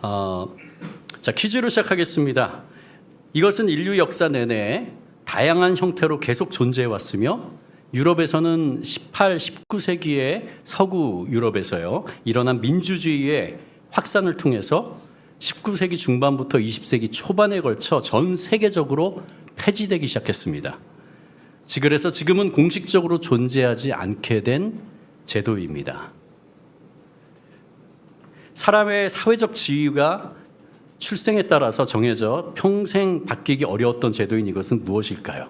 자, 퀴즈로 시작하겠습니다. 이것은 인류 역사 내내 다양한 형태로 계속 존재해 왔으며 유럽에서는 18, 19세기에 서구 유럽에서요 일어난 민주주의의 확산을 통해서 19세기 중반부터 20세기 초반에 걸쳐 전 세계적으로 폐지되기 시작했습니다. 그래서 지금은 공식적으로 존재하지 않게 된 제도입니다. 사람의 사회적 지위가 출생에 따라서 정해져 평생 바뀌기 어려웠던 제도인 이것은 무엇일까요?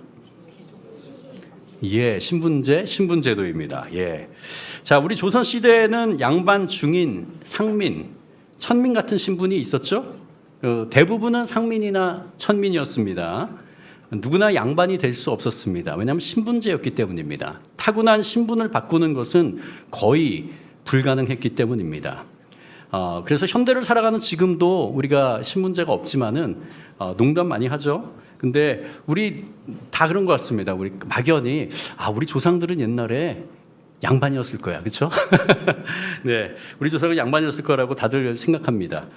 예, 신분제도입니다. 예. 자, 우리 조선 시대에는 양반, 중인, 상민, 천민 같은 신분이 있었죠. 대부분은 상민이나 천민이었습니다. 누구나 양반이 될 수 없었습니다. 왜냐하면 신분제였기 때문입니다. 타고난 신분을 바꾸는 것은 거의 불가능했기 때문입니다. 그래서 현대를 살아가는 지금도 우리가 신분제가 없지만은 농담 많이 하죠. 근데 우리 다 그런 것 같습니다. 우리 막연히 우리 조상들은 옛날에 양반이었을 거야, 그렇죠? 네, 우리 조상은 양반이었을 거라고 다들 생각합니다.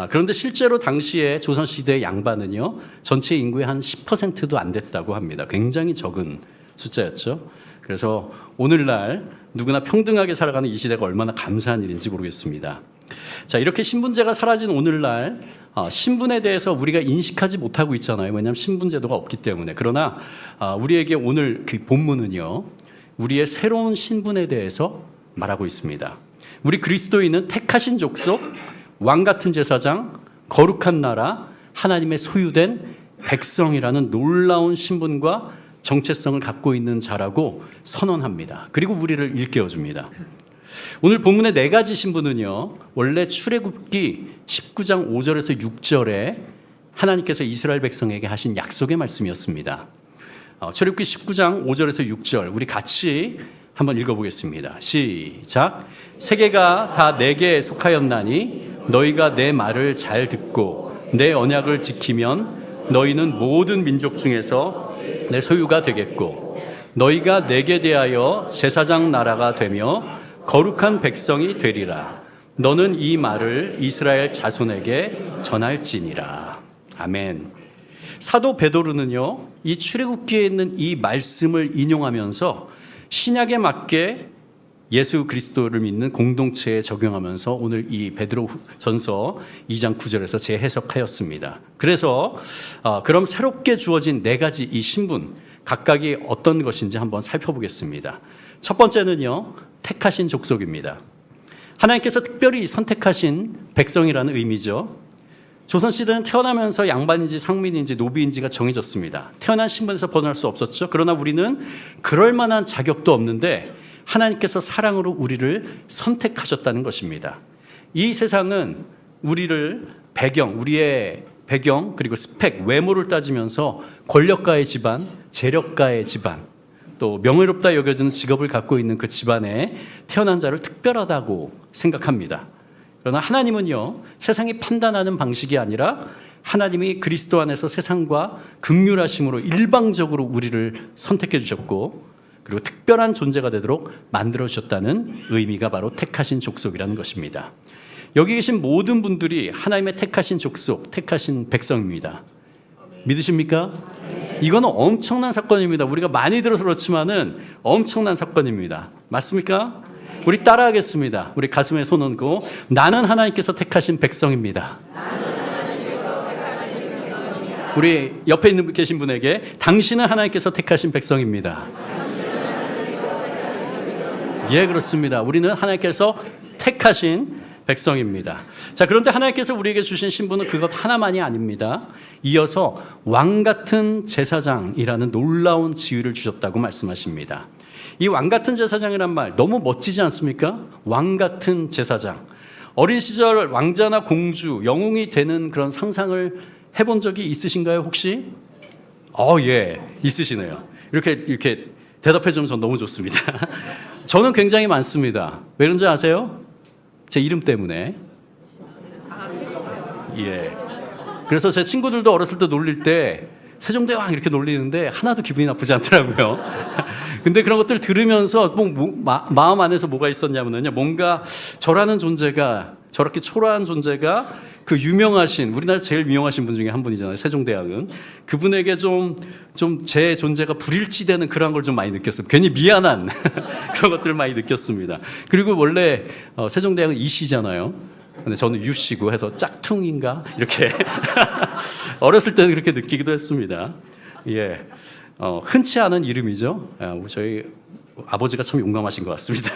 그런데 실제로 당시에 조선 시대의 양반은요 전체 인구의 한 10%도 안 됐다고 합니다. 굉장히 적은 숫자였죠. 그래서 오늘날 누구나 평등하게 살아가는 이 시대가 얼마나 감사한 일인지 모르겠습니다. 자, 이렇게 신분제가 사라진 오늘날 신분에 대해서 우리가 인식하지 못하고 있잖아요. 왜냐하면 신분제도가 없기 때문에. 그러나 우리에게 오늘 그 본문은요 우리의 새로운 신분에 대해서 말하고 있습니다. 우리 그리스도인은 택하신 족속, 왕 같은 제사장, 거룩한 나라, 하나님의 소유된 백성이라는 놀라운 신분과 정체성을 갖고 있는 자라고 선언합니다. 그리고 우리를 일깨워줍니다. 오늘 본문의 네 가지 신분은요 원래 출애굽기 19장 5절에서 6절에 하나님께서 이스라엘 백성에게 하신 약속의 말씀이었습니다. 출애굽기 19장 5절에서 6절 우리 같이 한번 읽어보겠습니다. 시작. 세계가 다 내게 속하였나니 너희가 내 말을 잘 듣고 내 언약을 지키면 너희는 모든 민족 중에서 내 소유가 되겠고 너희가 내게 대하여 제사장 나라가 되며 거룩한 백성이 되리라. 너는 이 말을 이스라엘 자손에게 전할지니라. 아멘. 사도 베드로는요 이 출애굽기에 있는 이 말씀을 인용하면서 신약에 맞게 예수 그리스도를 믿는 공동체에 적용하면서 오늘 이 베드로전서 2장 9절에서 재해석하였습니다. 그래서 그럼 새롭게 주어진 네 가지 이 신분 각각이 어떤 것인지 한번 살펴보겠습니다. 첫 번째는요 택하신 족속입니다. 하나님께서 특별히 선택하신 백성이라는 의미죠. 조선시대는 태어나면서 양반인지 상민인지 노비인지가 정해졌습니다. 태어난 신분에서 벗어날 수 없었죠. 그러나 우리는 그럴 만한 자격도 없는데 하나님께서 사랑으로 우리를 선택하셨다는 것입니다. 이 세상은 우리의 배경 그리고 스펙, 외모를 따지면서 권력가의 집안, 재력가의 집안, 또 명예롭다 여겨지는 직업을 갖고 있는 그 집안에 태어난 자를 특별하다고 생각합니다. 그러나 하나님은요 세상이 판단하는 방식이 아니라 하나님이 그리스도 안에서 세상과 긍휼하심으로 일방적으로 우리를 선택해 주셨고 그리고 특별한 존재가 되도록 만들어 주셨다는 의미가 바로 택하신 족속이라는 것입니다. 여기 계신 모든 분들이 하나님의 택하신 족속, 택하신 백성입니다. 믿으십니까? 이거는 엄청난 사건입니다. 우리가 많이 들어서 그렇지만은 엄청난 사건입니다. 맞습니까? 우리 따라하겠습니다. 우리 가슴에 손 얹고 나는 하나님께서 택하신 백성입니다. 우리 옆에 계신 분에게 당신은 하나님께서 택하신 백성입니다. 예, 그렇습니다. 우리는 하나님께서 택하신 백성입니다. 자, 그런데 하나님께서 우리에게 주신 신분은 그것 하나만이 아닙니다. 이어서 왕 같은 제사장이라는 놀라운 지위를 주셨다고 말씀하십니다. 이 왕 같은 제사장이란 말 너무 멋지지 않습니까? 왕 같은 제사장. 어린 시절 왕자나 공주, 영웅이 되는 그런 상상을 해본 적이 있으신가요, 혹시? 예, 있으시네요. 이렇게 대답해 주면 전 너무 좋습니다. 저는 굉장히 많습니다. 왜 그런지 아세요? 제 이름 때문에. 예. 그래서 제 친구들도 어렸을 때 놀릴 때 세종대왕 이렇게 놀리는데 하나도 기분이 나쁘지 않더라고요. 근데 그런 것들 들으면서 마음 안에서 뭐가 있었냐면요. 뭔가 저라는 존재가, 저렇게 초라한 존재가 그 유명하신 우리나라 제일 유명하신 분 중에 한 분이잖아요. 세종대왕은 그분에게 좀 제 존재가 불일치되는 그런 걸 좀 많이 느꼈어요. 괜히 미안한 그런 것들을 많이 느꼈습니다. 그리고 원래 세종대왕은 이씨잖아요. 근데 저는 유씨고 해서 짝퉁인가 이렇게 어렸을 때는 그렇게 느끼기도 했습니다. 예, 흔치 않은 이름이죠. 저희 아버지가 참 용감하신 것 같습니다.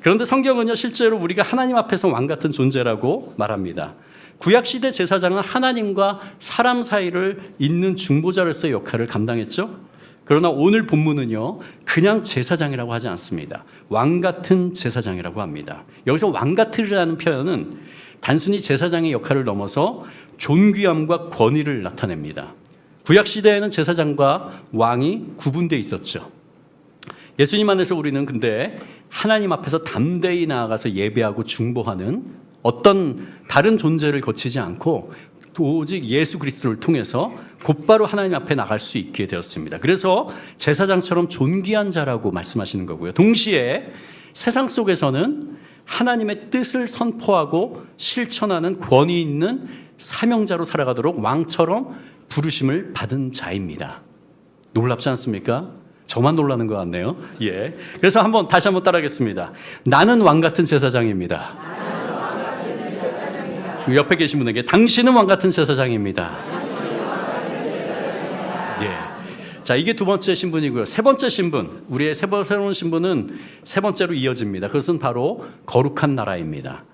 그런데 성경은요, 실제로 우리가 하나님 앞에서 왕 같은 존재라고 말합니다. 구약시대 제사장은 하나님과 사람 사이를 잇는 중보자로서의 역할을 감당했죠. 그러나 오늘 본문은요, 그냥 제사장이라고 하지 않습니다. 왕 같은 제사장이라고 합니다. 여기서 왕 같으리라는 표현은 단순히 제사장의 역할을 넘어서 존귀함과 권위를 나타냅니다. 구약시대에는 제사장과 왕이 구분되어 있었죠. 예수님 안에서 우리는 근데 하나님 앞에서 담대히 나아가서 예배하고 중보하는 어떤 다른 존재를 거치지 않고 오직 예수 그리스도를 통해서 곧바로 하나님 앞에 나갈 수 있게 되었습니다. 그래서 제사장처럼 존귀한 자라고 말씀하시는 거고요. 동시에 세상 속에서는 하나님의 뜻을 선포하고 실천하는 권위 있는 사명자로 살아가도록 왕처럼 부르심을 받은 자입니다. 놀랍지 않습니까? 저만 놀라는 것 같네요. 예. 그래서 다시 한번 따라하겠습니다. 나는 왕 같은 제사장입니다. 그 옆에 계신 분에게 당신은 왕 같은 제사장입니다. 예. 자, 이게 두 번째 신분이고요. 세 번째 신분, 우리의 새로운 신분은 세 번째로 이어집니다. 그것은 바로 거룩한 나라입니다.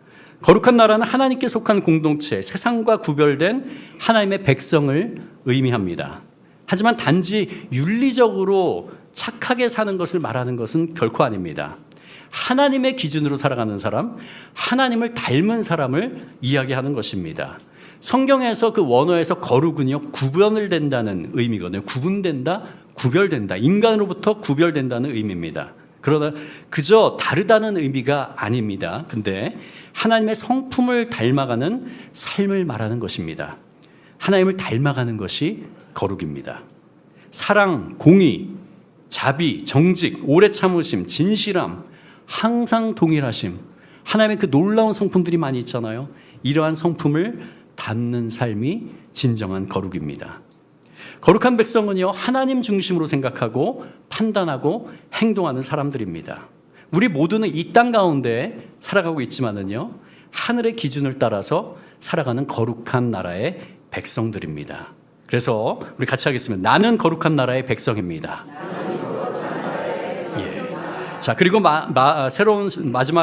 거룩한 나라는 하나님께 속한 공동체, 세상과 구별된 하나님의 백성을 의미합니다. 하지만 단지 윤리적으로 착하게 사는 것을 말하는 것은 결코 아닙니다. 하나님의 기준으로 살아가는 사람, 하나님을 닮은 사람을 이야기하는 것입니다. 성경에서 그 원어에서 거룩은요, 구분을 된다는 의미거든요. 구분된다, 구별된다. 인간으로부터 구별된다는 의미입니다. 그러나 그저 다르다는 의미가 아닙니다. 근데 하나님의 성품을 닮아가는 삶을 말하는 것입니다. 하나님을 닮아가는 것이 거룩입니다. 사랑, 공의, 자비, 정직, 오래 참으심, 진실함, 항상 동일하심, 하나님의 그 놀라운 성품들이 많이 있잖아요. 이러한 성품을 담는 삶이 진정한 거룩입니다. 거룩한 백성은요, 하나님 중심으로 생각하고 판단하고 행동하는 사람들입니다. 우리 모두는 이 땅 가운데 살아가고 있지만은요, 하늘의 기준을 따라서 살아가는 거룩한 나라의 백성들입니다. 그래서 우리 같이 하겠습니다. 나는 거룩한 나라의 백성입니다. 자, 그리고 마지막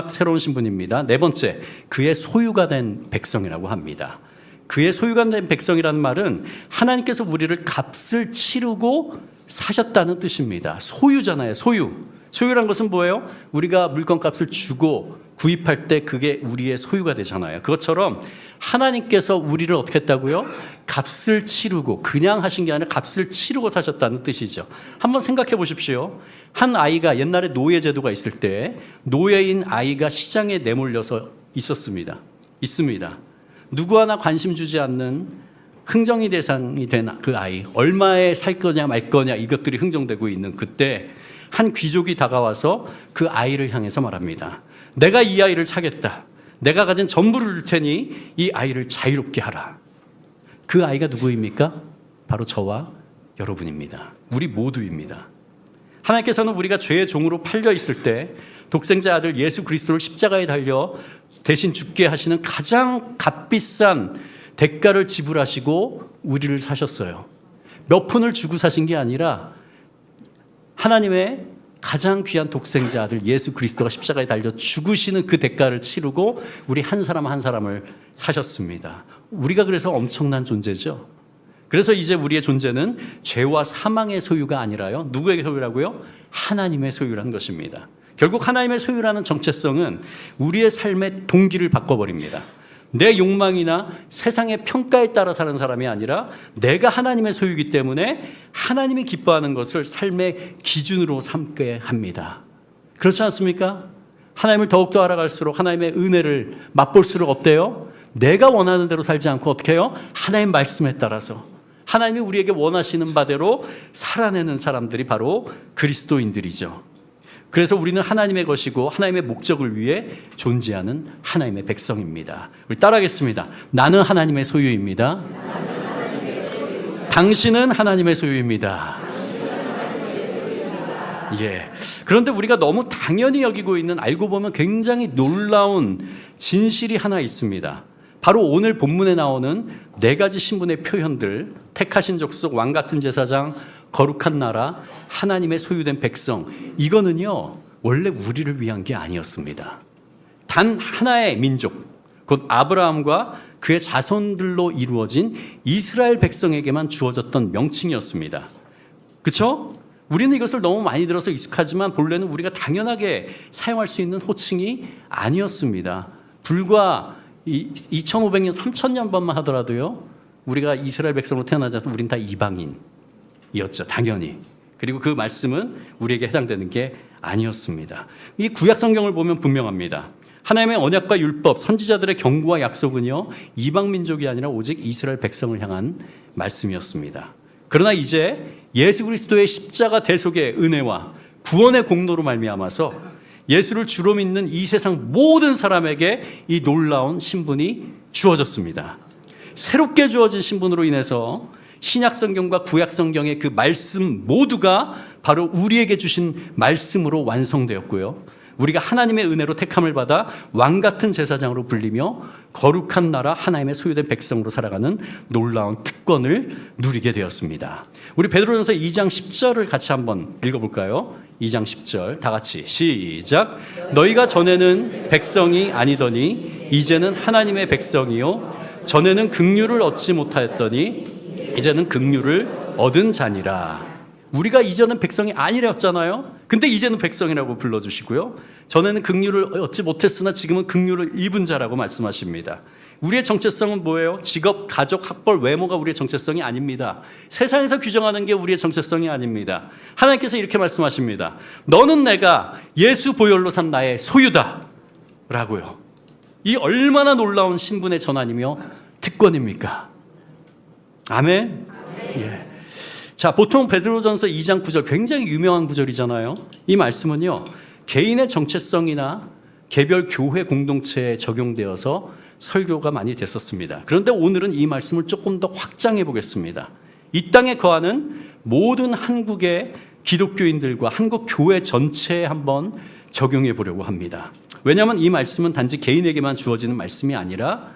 새로운 신분입니다. 네 번째, 그의 소유가 된 백성이라고 합니다. 그의 소유가 된 백성이라는 말은 하나님께서 우리를 값을 치르고 사셨다는 뜻입니다. 소유잖아요, 소유. 소유란 것은 뭐예요? 우리가 물건값을 주고 구입할 때 그게 우리의 소유가 되잖아요. 그것처럼 하나님께서 우리를 어떻게 했다고요? 값을 치르고, 그냥 하신 게 아니라 값을 치르고 사셨다는 뜻이죠. 한번 생각해 보십시오. 한 아이가, 옛날에 노예제도가 있을 때 노예인 아이가 시장에 내몰려서 있습니다. 누구 하나 관심 주지 않는 흥정이 대상이 된 그 아이, 얼마에 살 거냐 말 거냐 이것들이 흥정되고 있는 그때 한 귀족이 다가와서 그 아이를 향해서 말합니다. 내가 이 아이를 사겠다. 내가 가진 전부를 줄 테니 이 아이를 자유롭게 하라. 그 아이가 누구입니까? 바로 저와 여러분입니다. 우리 모두입니다. 하나님께서는 우리가 죄의 종으로 팔려 있을 때 독생자 아들 예수 그리스도를 십자가에 달려 대신 죽게 하시는 가장 값비싼 대가를 지불하시고 우리를 사셨어요. 몇 푼을 주고 사신 게 아니라 하나님의 가장 귀한 독생자 아들 예수 그리스도가 십자가에 달려 죽으시는 그 대가를 치르고 우리 한 사람 한 사람을 사셨습니다. 우리가 그래서 엄청난 존재죠. 그래서 이제 우리의 존재는 죄와 사망의 소유가 아니라요. 누구의 소유라고요? 하나님의 소유라는 것입니다. 결국 하나님의 소유라는 정체성은 우리의 삶의 동기를 바꿔버립니다. 내 욕망이나 세상의 평가에 따라 사는 사람이 아니라 내가 하나님의 소유이기 때문에 하나님이 기뻐하는 것을 삶의 기준으로 삼게 합니다. 그렇지 않습니까? 하나님을 더욱더 알아갈수록 하나님의 은혜를 맛볼수록 어때요? 내가 원하는 대로 살지 않고 어떻게 해요? 하나님 말씀에 따라서 하나님이 우리에게 원하시는 바대로 살아내는 사람들이 바로 그리스도인들이죠. 그래서 우리는 하나님의 것이고 하나님의 목적을 위해 존재하는 하나님의 백성입니다. 우리 따라하겠습니다. 나는 하나님의 소유입니다. 당신은 하나님의 소유입니다. 예. 그런데 우리가 너무 당연히 여기고 있는, 알고 보면 굉장히 놀라운 진실이 하나 있습니다. 바로 오늘 본문에 나오는 네 가지 신분의 표현들, 택하신 족속, 왕 같은 제사장, 거룩한 나라, 하나님의 소유된 백성, 이거는요 원래 우리를 위한 게 아니었습니다. 단 하나의 민족, 곧 아브라함과 그의 자손들로 이루어진 이스라엘 백성에게만 주어졌던 명칭이었습니다. 그렇죠? 우리는 이것을 너무 많이 들어서 익숙하지만 본래는 우리가 당연하게 사용할 수 있는 호칭이 아니었습니다. 불과 2500년, 3000년 전만 하더라도요, 우리가 이스라엘 백성으로 태어나자서 우린 다 이방인이었죠, 당연히. 그리고 그 말씀은 우리에게 해당되는 게 아니었습니다. 이 구약 성경을 보면 분명합니다. 하나님의 언약과 율법, 선지자들의 경고와 약속은요, 이방 민족이 아니라 오직 이스라엘 백성을 향한 말씀이었습니다. 그러나 이제 예수 그리스도의 십자가 대속의 은혜와 구원의 공로로 말미암아서 예수를 주로 믿는 이 세상 모든 사람에게 이 놀라운 신분이 주어졌습니다. 새롭게 주어진 신분으로 인해서 신약 성경과 구약 성경의 그 말씀 모두가 바로 우리에게 주신 말씀으로 완성되었고요. 우리가 하나님의 은혜로 택함을 받아 왕 같은 제사장으로 불리며 거룩한 나라, 하나님의 소유된 백성으로 살아가는 놀라운 특권을 누리게 되었습니다. 우리 베드로전서 2장 10절을 같이 한번 읽어볼까요? 2장 10절 다 같이 시작. 너희가 전에는 백성이 아니더니 이제는 하나님의 백성이요 전에는 긍휼을 얻지 못하였더니 이제는 긍휼을 얻은 자니라. 우리가 이전은 백성이 아니랬잖아요. 근데 이제는 백성이라고 불러주시고요. 전에는 긍휼을 얻지 못했으나 지금은 긍휼을 입은 자라고 말씀하십니다. 우리의 정체성은 뭐예요? 직업, 가족, 학벌, 외모가 우리의 정체성이 아닙니다. 세상에서 규정하는 게 우리의 정체성이 아닙니다. 하나님께서 이렇게 말씀하십니다. 너는 내가 예수 보혈로 산 나의 소유다 라고요. 이 얼마나 놀라운 신분의 전환이며 특권입니까? 아멘. 예. 자, 보통 베드로전서 2장 9절 굉장히 유명한 구절이잖아요. 이 말씀은요, 개인의 정체성이나 개별 교회 공동체에 적용되어서 설교가 많이 됐었습니다. 그런데 오늘은 이 말씀을 조금 더 확장해 보겠습니다. 이 땅에 거하는 모든 한국의 기독교인들과 한국 교회 전체에 한번 적용해 보려고 합니다. 왜냐하면 이 말씀은 단지 개인에게만 주어지는 말씀이 아니라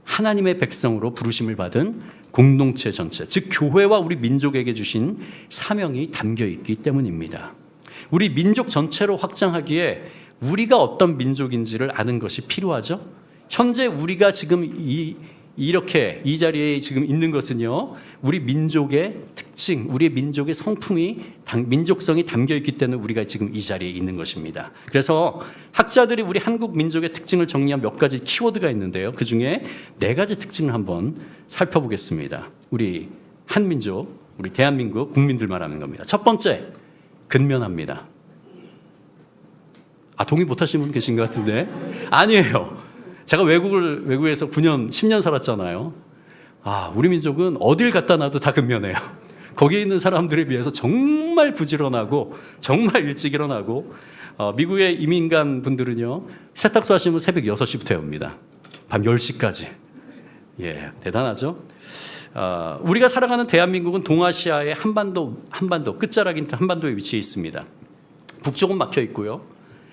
하나님의 백성으로 부르심을 받은 공동체 전체, 즉 교회와 우리 민족에게 주신 사명이 담겨 있기 때문입니다. 우리 민족 전체로 확장하기에 우리가 어떤 민족인지를 아는 것이 필요하죠. 현재 우리가 지금 이렇게 이 자리에 지금 있는 것은요, 우리 민족의 특징, 우리의 민족의 성품이, 민족성이 담겨 있기 때문에 우리가 지금 이 자리에 있는 것입니다. 그래서 학자들이 우리 한국 민족의 특징을 정리한 몇 가지 키워드가 있는데요. 그 중에 네 가지 특징을 한번 살펴보겠습니다. 우리 한민족, 우리 대한민국 국민들 말하는 겁니다. 첫 번째, 근면합니다. 동의 못하시는 분 계신 것 같은데 아니에요. 제가 외국에서 9년, 10년 살았잖아요. 우리 민족은 어딜 갖다 놔도 다 근면해요. 거기에 있는 사람들에 비해서 정말 부지런하고 정말 일찍 일어나고, 미국의 이민간 분들은요, 세탁소 하시면 새벽 6시부터 옵니다. 밤 10시까지. 예, 대단하죠? 우리가 살아가는 대한민국은 동아시아의 한반도 끝자락인 한반도에 위치해 있습니다. 북쪽은 막혀 있고요.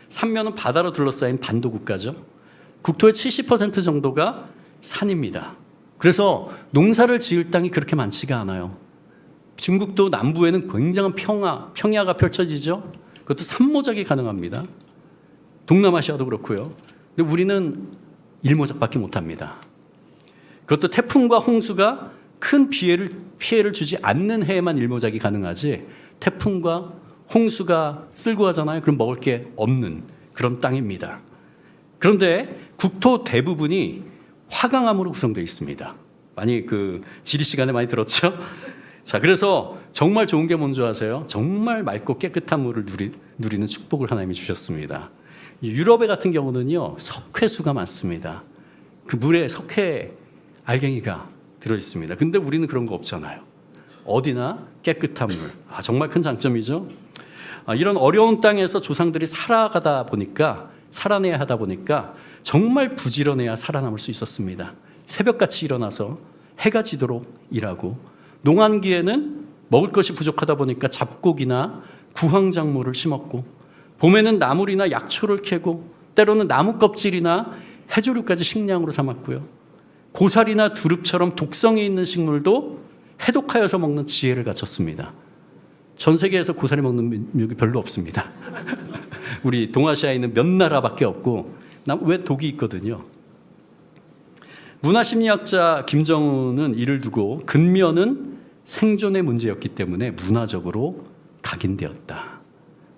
삼면은 바다로 둘러싸인 반도 국가죠. 국토의 70% 정도가 산입니다. 그래서 농사를 지을 땅이 그렇게 많지가 않아요. 중국도 남부에는 굉장한 평야가 펼쳐지죠. 그것도 산모작이 가능합니다. 동남아시아도 그렇고요. 근데 우리는 일모작밖에 못합니다. 그것도 태풍과 홍수가 큰 피해를 주지 않는 해에만 일모작이 가능하지, 태풍과 홍수가 쓸고 하잖아요. 그럼 먹을 게 없는 그런 땅입니다. 그런데 국토 대부분이 화강암으로 구성되어 있습니다. 많이 지리 시간에 많이 들었죠? 자, 그래서 정말 좋은 게 뭔지 아세요? 정말 맑고 깨끗한 물을 누리는 축복을 하나님이 주셨습니다. 유럽에 같은 경우는요, 석회수가 많습니다. 그 물에 석회 알갱이가 들어있습니다. 근데 우리는 그런 거 없잖아요. 어디나 깨끗한 물. 정말 큰 장점이죠. 이런 어려운 땅에서 조상들이 살아내야 하다 보니까 정말 부지런해야 살아남을 수 있었습니다. 새벽같이 일어나서 해가 지도록 일하고, 농한기에는 먹을 것이 부족하다 보니까 잡곡이나 구황작물을 심었고, 봄에는 나물이나 약초를 캐고, 때로는 나무 껍질이나 해조류까지 식량으로 삼았고요. 고사리나 두릅처럼 독성이 있는 식물도 해독하여서 먹는 지혜를 갖췄습니다. 전 세계에서 고사리 먹는 민족이 별로 없습니다. 우리 동아시아에 있는 몇 나라밖에 없고, 왜 독이 있거든요. 문화심리학자 김정은은 이를 두고 근면은 생존의 문제였기 때문에 문화적으로 각인되었다.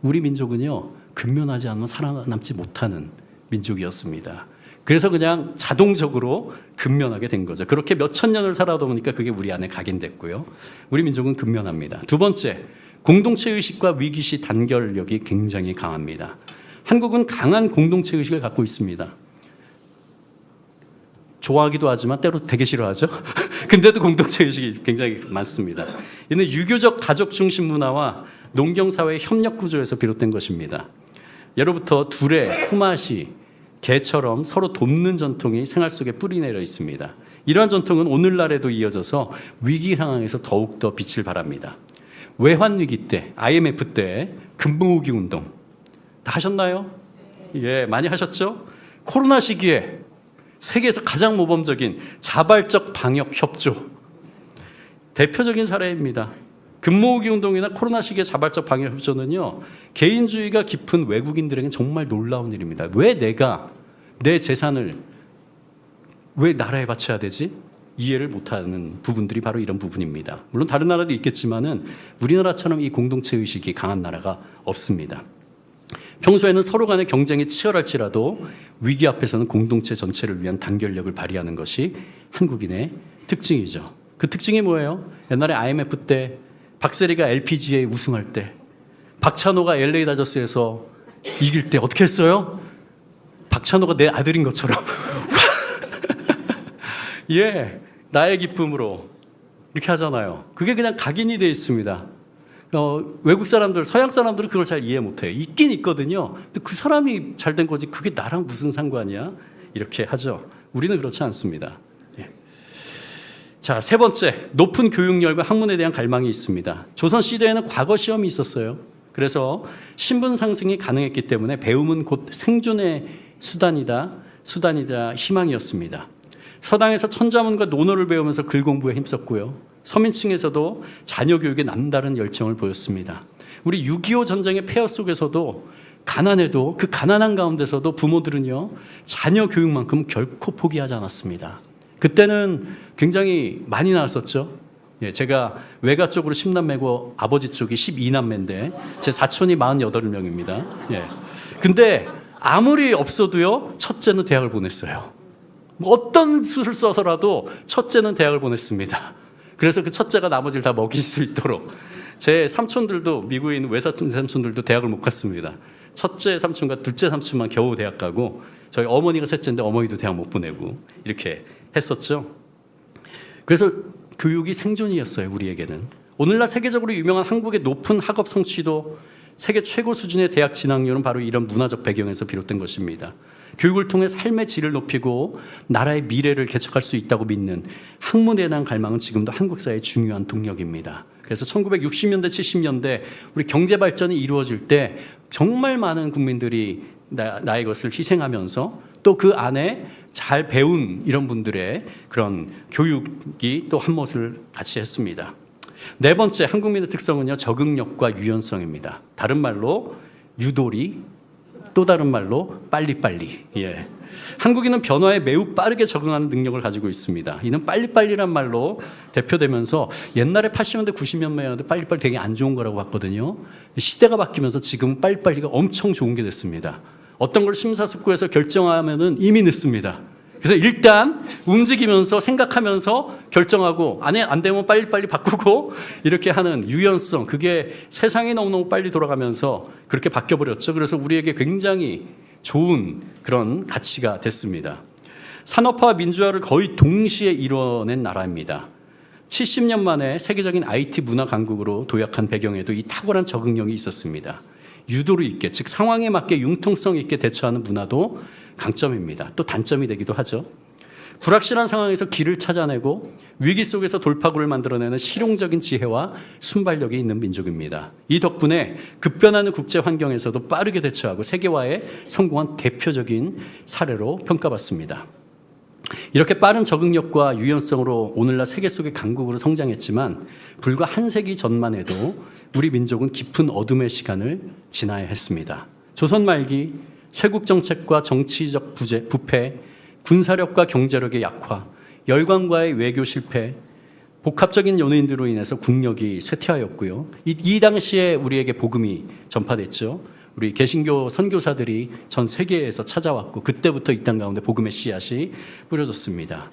우리 민족은요, 근면하지 않으면 살아남지 못하는 민족이었습니다. 그래서 그냥 자동적으로 근면하게 된 거죠. 그렇게 몇천 년을 살아다 보니까 그게 우리 안에 각인됐고요. 우리 민족은 근면합니다. 두 번째, 공동체 의식과 위기시 단결력이 굉장히 강합니다. 한국은 강한 공동체 의식을 갖고 있습니다. 좋아하기도 하지만 때로 되게 싫어하죠. 근데도 공동체 의식이 굉장히 많습니다. 이는 유교적 가족 중심 문화와 농경사회의 협력 구조에서 비롯된 것입니다. 예로부터 두레, 품앗이, 개처럼 서로 돕는 전통이 생활 속에 뿌리내려 있습니다. 이러한 전통은 오늘날에도 이어져서 위기 상황에서 더욱더 빛을 발합니다. 외환위기 때, IMF 때 금모으기 운동 다 하셨나요? 예, 많이 하셨죠? 코로나 시기에 세계에서 가장 모범적인 자발적 방역 협조, 대표적인 사례입니다. 금모으기 운동이나 코로나 시기의 자발적 방역 협조는요, 개인주의가 깊은 외국인들에게는 정말 놀라운 일입니다. 왜 내가 내 재산을 왜 나라에 바쳐야 되지? 이해를 못하는 부분들이 바로 이런 부분입니다. 물론 다른 나라도 있겠지만은 우리나라처럼 이 공동체 의식이 강한 나라가 없습니다. 평소에는 서로 간의 경쟁이 치열할지라도 위기 앞에서는 공동체 전체를 위한 단결력을 발휘하는 것이 한국인의 특징이죠. 그 특징이 뭐예요? 옛날에 IMF 때 박세리가 LPGA 우승할 때, 박찬호가 LA 다저스에서 이길 때 어떻게 했어요? 박찬호가 내 아들인 것처럼 예, 나의 기쁨으로 이렇게 하잖아요. 그게 그냥 각인이 되어 있습니다. 외국 사람들, 서양 사람들은 그걸 잘 이해 못해요. 있긴 있거든요. 근데 그 사람이 잘 된 거지 그게 나랑 무슨 상관이야? 이렇게 하죠. 우리는 그렇지 않습니다. 예. 자, 세 번째, 높은 교육열과 학문에 대한 갈망이 있습니다. 조선시대에는 과거 시험이 있었어요. 그래서 신분 상승이 가능했기 때문에 배움은 곧 생존의 수단이다 희망이었습니다. 서당에서 천자문과 논어를 배우면서 글 공부에 힘썼고요. 서민층에서도 자녀 교육에 남다른 열정을 보였습니다. 우리 6.25 전쟁의 폐허 속에서도 가난해도 그 가난한 가운데서도 부모들은요, 자녀 교육만큼 결코 포기하지 않았습니다. 그때는 굉장히 많이 나왔었죠. 예, 제가 외가 쪽으로 10남매고 아버지 쪽이 12남매인데 제 사촌이 48명입니다. 예. 근데 아무리 없어도요, 첫째는 대학을 보냈어요. 어떤 수를 써서라도 첫째는 대학을 보냈습니다. 그래서 그 첫째가 나머지를 다 먹일 수 있도록. 제 삼촌들도, 미국에 있는 외사촌 삼촌들도 대학을 못 갔습니다. 첫째 삼촌과 둘째 삼촌만 겨우 대학 가고, 저희 어머니가 셋째인데 어머니도 대학 못 보내고 이렇게 했었죠. 그래서 교육이 생존이었어요, 우리에게는. 오늘날 세계적으로 유명한 한국의 높은 학업 성취도, 세계 최고 수준의 대학 진학률은 바로 이런 문화적 배경에서 비롯된 것입니다. 교육을 통해 삶의 질을 높이고 나라의 미래를 개척할 수 있다고 믿는 학문에 대한 갈망은 지금도 한국 사회의 중요한 동력입니다. 그래서 1960년대, 70년대 우리 경제 발전이 이루어질 때 정말 많은 국민들이 나의 것을 희생하면서 또 그 안에 잘 배운 이런 분들의 그런 교육이 또 한 몫을 같이 했습니다. 네 번째, 한국민의 특성은요, 적응력과 유연성입니다. 다른 말로 유도리, 또 다른 말로 빨리빨리. 예. 한국인은 변화에 매우 빠르게 적응하는 능력을 가지고 있습니다. 이는 빨리빨리란 말로 대표되면서 옛날에 80년대, 90년대 빨리빨리 되게 안 좋은 거라고 봤거든요. 시대가 바뀌면서 지금 빨리빨리가 엄청 좋은 게 됐습니다. 어떤 걸 심사숙고해서 결정하면은 이미 늦습니다. 그래서 일단 움직이면서 생각하면서 결정하고 안 되면 빨리빨리 바꾸고 이렇게 하는 유연성, 그게 세상이 너무너무 빨리 돌아가면서 그렇게 바뀌어버렸죠. 그래서 우리에게 굉장히 좋은 그런 가치가 됐습니다. 산업화와 민주화를 거의 동시에 이뤄낸 나라입니다. 70년 만에 세계적인 IT 문화 강국으로 도약한 배경에도 이 탁월한 적응력이 있었습니다. 유도리 있게, 즉 상황에 맞게 융통성 있게 대처하는 문화도 강점입니다. 또 단점이 되기도 하죠. 불확실한 상황에서 길을 찾아내고 위기 속에서 돌파구를 만들어내는 실용적인 지혜와 순발력이 있는 민족입니다. 이 덕분에 급변하는 국제 환경에서도 빠르게 대처하고 세계화에 성공한 대표적인 사례로 평가받습니다. 이렇게 빠른 적응력과 유연성으로 오늘날 세계 속의 강국으로 성장했지만 불과 한 세기 전만 해도 우리 민족은 깊은 어둠의 시간을 지나야 했습니다. 조선 말기 쇄국 정책과 정치적 부패, 군사력과 경제력의 약화, 열강과의 외교 실패, 복합적인 요인들로 인해서 국력이 쇠퇴하였고요. 이 당시에 우리에게 복음이 전파됐죠. 우리 개신교 선교사들이 전 세계에서 찾아왔고 그때부터 이 땅 가운데 복음의 씨앗이 뿌려졌습니다.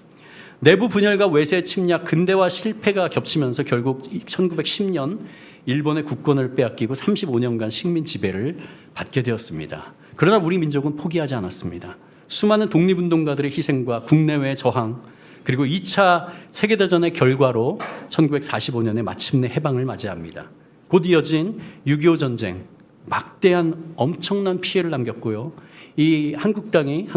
내부 분열과 외세 침략, 근대화 실패가 겹치면서 결국 1910년 일본의 국권을 빼앗기고 35년간 식민 지배를 받게 되었습니다. 그러나 우리 민족은 포기하지 않았습니다. 수많은 독립운동가들의 희생과 국내외 저항, 그리고 2차 세계대전의 결과로 1945년에 마침내 해방을 맞이합니다. 곧 이어진 6.25 전쟁, 막대한 엄청난 피해를 남겼고요. 이 한국 땅이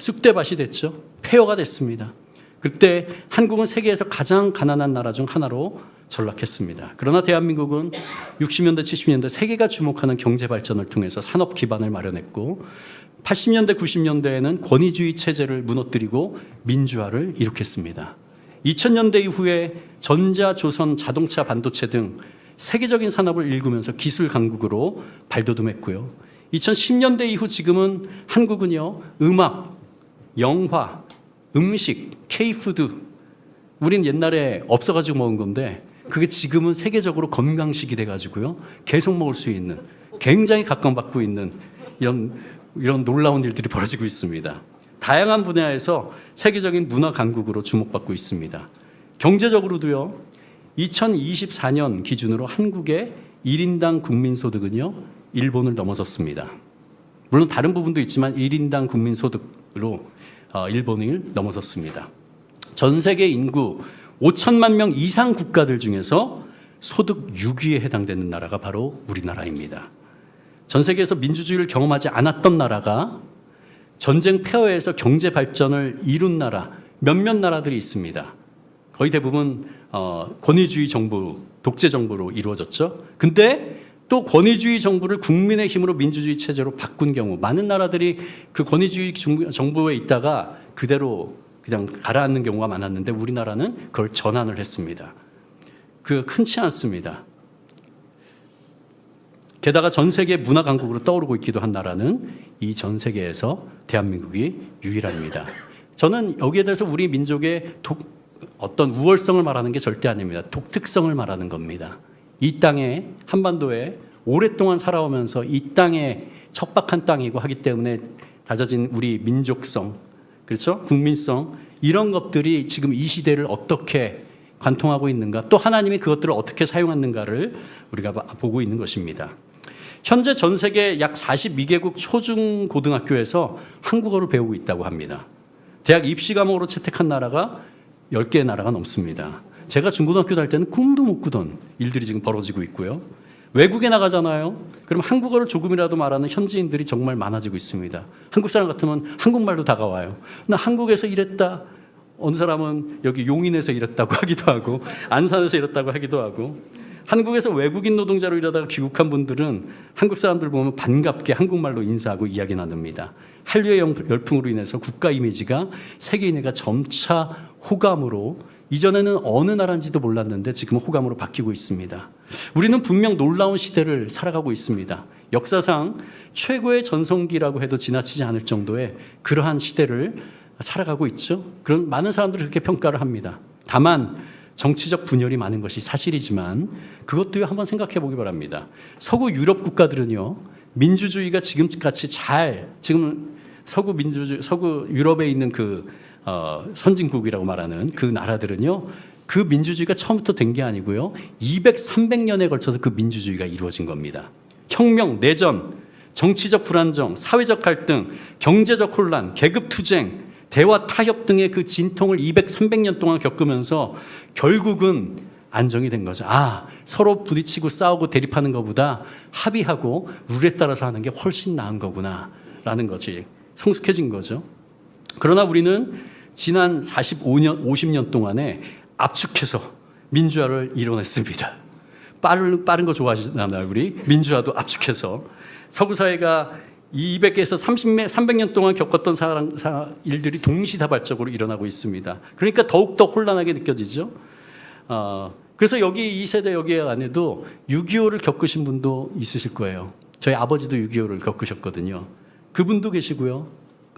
쑥대밭이 됐죠. 폐허가 됐습니다. 그때 한국은 세계에서 가장 가난한 나라 중 하나로 전락했습니다. 그러나 대한민국은 60년대, 70년대 세계가 주목하는 경제 발전을 통해서 산업 기반을 마련했고 80년대, 90년대에는 권위주의 체제를 무너뜨리고 민주화를 이룩했습니다. 2000년대 이후에 전자, 조선, 자동차, 반도체 등 세계적인 산업을 일구면서 기술 강국으로 발돋움했고요. 2010년대 이후 지금은 한국은요, 음악, 영화, 음식, K푸드, 우린 옛날에 없어가지고 먹은 건데 그게 지금은 세계적으로 건강식이 돼가지고요, 계속 먹을 수 있는, 굉장히 각광받고 있는 이런 놀라운 일들이 벌어지고 있습니다. 다양한 분야에서 세계적인 문화 강국으로 주목받고 있습니다. 경제적으로도요, 2024년 기준으로 한국의 1인당 국민소득은요, 일본을 넘어섰습니다. 물론 다른 부분도 있지만 1인당 국민소득으로 일본을 넘어섰습니다. 전 세계 인구 5천만 명 이상 국가들 중에서 소득 6위에 해당되는 나라가 바로 우리나라입니다. 전 세계에서 민주주의를 경험하지 않았던 나라가 전쟁 폐허에서 경제 발전을 이룬 나라, 몇몇 나라들이 있습니다. 거의 대부분 권위주의 정부, 독재 정부로 이루어졌죠. 근데 또 권위주의 정부를 국민의 힘으로 민주주의 체제로 바꾼 경우, 많은 나라들이 그 권위주의 정부에 있다가 그대로 그냥 가라앉는 경우가 많았는데 우리나라는 그걸 전환을 했습니다. 그 흔치 않습니다. 게다가 전 세계 문화 강국으로 떠오르고 있기도 한 나라는 이 전 세계에서 대한민국이 유일합니다. 저는 여기에 대해서 우리 민족의 어떤 우월성을 말하는 게 절대 아닙니다. 독특성을 말하는 겁니다. 이 땅에, 한반도에 오랫동안 살아오면서 이 땅에 척박한 땅이고 하기 때문에 다져진 우리 민족성, 그렇죠? 국민성, 이런 것들이 지금 이 시대를 어떻게 관통하고 있는가, 또 하나님이 그것들을 어떻게 사용하는가를 우리가 보고 있는 것입니다. 현재 전 세계 약 42개국 초중고등학교에서 한국어를 배우고 있다고 합니다. 대학 입시 과목으로 채택한 나라가 10개의 나라가 넘습니다. 제가 중고등학교 다닐 때는 꿈도 못 꾸던 일들이 지금 벌어지고 있고요. 외국에 나가잖아요. 그럼 한국어를 조금이라도 말하는 현지인들이 정말 많아지고 있습니다. 한국 사람 같으면 한국말도 다가와요. 나 한국에서 일했다. 어느 사람은 여기 용인에서 일했다고 하기도 하고 안산에서 일했다고 하기도 하고, 한국에서 외국인 노동자로 일하다가 귀국한 분들은 한국 사람들 보면 반갑게 한국말로 인사하고 이야기 나눕니다. 한류의 열풍으로 인해서 국가 이미지가 세계인에게 점차 호감으로, 이전에는 어느 나라인지도 몰랐는데 지금은 호감으로 바뀌고 있습니다. 우리는 분명 놀라운 시대를 살아가고 있습니다. 역사상 최고의 전성기라고 해도 지나치지 않을 정도의 그러한 시대를 살아가고 있죠. 그런 많은 사람들이 그렇게 평가를 합니다. 다만 정치적 분열이 많은 것이 사실이지만 그것도 한번 생각해 보기 바랍니다. 서구 유럽 국가들은요, 민주주의가 지금같이 지금 서구 유럽에 있는 그 선진국이라고 말하는 그 나라들은요, 그 민주주의가 처음부터 된 게 아니고요, 200, 300년에 걸쳐서 그 민주주의가 이루어진 겁니다. 혁명, 내전, 정치적 불안정, 사회적 갈등, 경제적 혼란, 계급투쟁, 대화 타협 등의 그 진통을 200, 300년 동안 겪으면서 결국은 안정이 된 거죠. 서로 부딪히고 싸우고 대립하는 것보다 합의하고 룰에 따라서 하는 게 훨씬 나은 거구나 라는 것이 성숙해진 거죠. 그러나 우리는 지난 45년, 50년 동안에 압축해서 민주화를 이뤄냈습니다. 빠른 거 좋아하시나요, 우리? 민주화도 압축해서. 서구 사회가 200에서 300년 동안 겪었던 일들이 동시다발적으로 일어나고 있습니다. 그러니까 더욱더 혼란하게 느껴지죠. 그래서 이 세대 여기 안에도 6.25를 겪으신 분도 있으실 거예요. 저희 아버지도 6.25를 겪으셨거든요. 그분도 계시고요.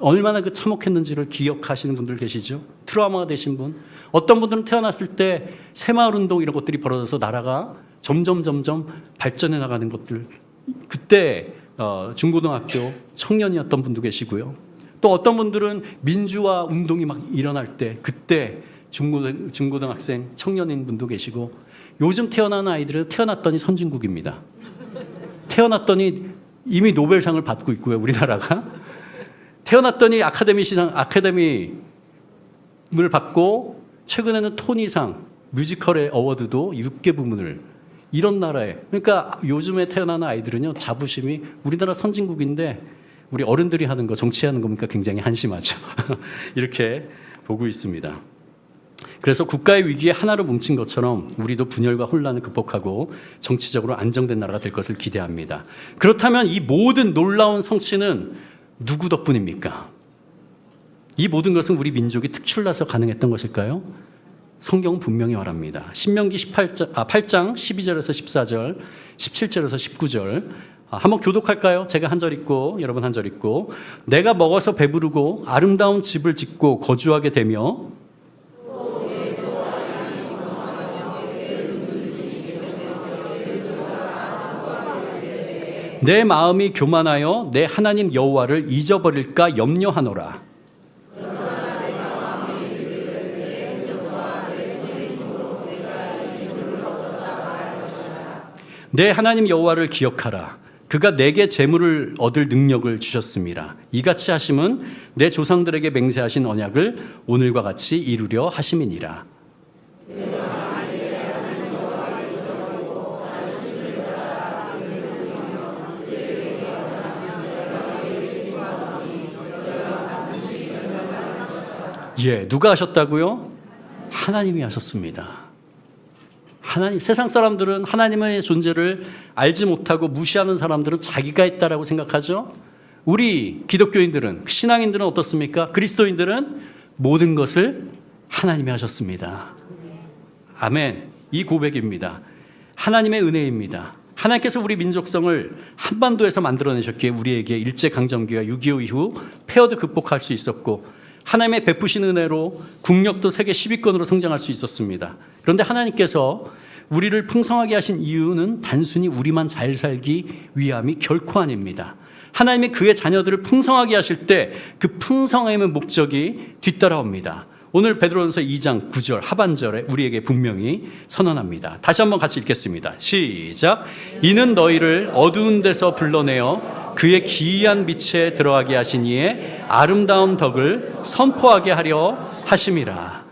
얼마나 그 참혹했는지를 기억하시는 분들 계시죠. 트라우마가 되신 분. 어떤 분들은 태어났을 때 새마을운동 이런 것들이 벌어져서 나라가 점점 발전해 나가는 것들. 그때 중고등학교 청년이었던 분도 계시고요. 또 어떤 분들은 민주화 운동이 막 일어날 때 그때 중고등학생 청년인 분도 계시고, 요즘 태어난 아이들은 태어났더니 선진국입니다. 태어났더니 이미 노벨상을 받고 있고요, 우리나라가. 태어났더니 아카데미를 받고, 최근에는 토니상, 뮤지컬의 어워드도 6개 부문을, 이런 나라에. 그러니까 요즘에 태어나는 아이들은요, 자부심이 우리나라 선진국인데 우리 어른들이 하는 거, 정치하는 거 보니까 굉장히 한심하죠. 이렇게 보고 있습니다. 그래서 국가의 위기에 하나로 뭉친 것처럼 우리도 분열과 혼란을 극복하고 정치적으로 안정된 나라가 될 것을 기대합니다. 그렇다면 이 모든 놀라운 성취는 누구 덕분입니까? 이 모든 것은 우리 민족이 특출나서 가능했던 것일까요? 성경은 분명히 말합니다. 신명기 8장 12절에서 14절, 17절에서 19절. 한번 교독할까요? 제가 한 절 읽고 여러분 한 절 읽고. 내가 먹어서 배부르고 아름다운 집을 짓고 거주하게 되며 내 마음이 교만하여 내 하나님 여호와를 잊어버릴까 염려하노라. 내 하나님 여호와를 기억하라. 그가 내게 재물을 얻을 능력을 주셨습니다. 이같이 하심은 내 조상들에게 맹세하신 언약을 오늘과 같이 이루려 하심이니라. 누가 하셨다고요? 하나님이 하셨습니다. 세상 사람들은 하나님의 존재를 알지 못하고 무시하는 사람들은 자기가 했다라고 생각하죠. 우리 기독교인들은, 신앙인들은 어떻습니까? 그리스도인들은 모든 것을 하나님이 하셨습니다. 아멘. 이 고백입니다. 하나님의 은혜입니다. 하나님께서 우리 민족성을 한반도에서 만들어내셨기에 우리에게 일제강점기와 6.25 이후 폐허도 극복할 수 있었고, 하나님의 베푸신 은혜로 국력도 세계 10위권으로 성장할 수 있었습니다. 그런데 하나님께서 우리를 풍성하게 하신 이유는 단순히 우리만 잘 살기 위함이 결코 아닙니다. 하나님이 그의 자녀들을 풍성하게 하실 때 그 풍성함의 목적이 뒤따라옵니다. 오늘 베드로전서 2장 9절 하반절에 우리에게 분명히 선언합니다. 다시 한번 같이 읽겠습니다. 시작. 이는 너희를 어두운 데서 불러내어 그의 기이한 빛에 들어가게 하신 이의 아름다운 덕을 선포하게 하려 하심이라.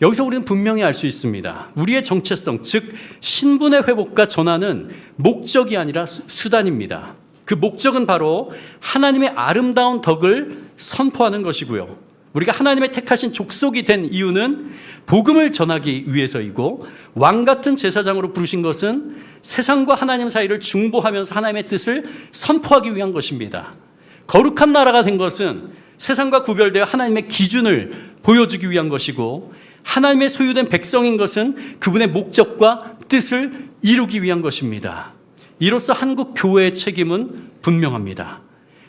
여기서 우리는 분명히 알 수 있습니다. 우리의 정체성, 즉 신분의 회복과 전환은 목적이 아니라 수단입니다. 그 목적은 바로 하나님의 아름다운 덕을 선포하는 것이고요. 우리가 하나님의 택하신 족속이 된 이유는 복음을 전하기 위해서이고, 왕 같은 제사장으로 부르신 것은 세상과 하나님 사이를 중보하면서 하나님의 뜻을 선포하기 위한 것입니다. 거룩한 나라가 된 것은 세상과 구별되어 하나님의 기준을 보여주기 위한 것이고, 하나님의 소유된 백성인 것은 그분의 목적과 뜻을 이루기 위한 것입니다. 이로써 한국 교회의 책임은 분명합니다.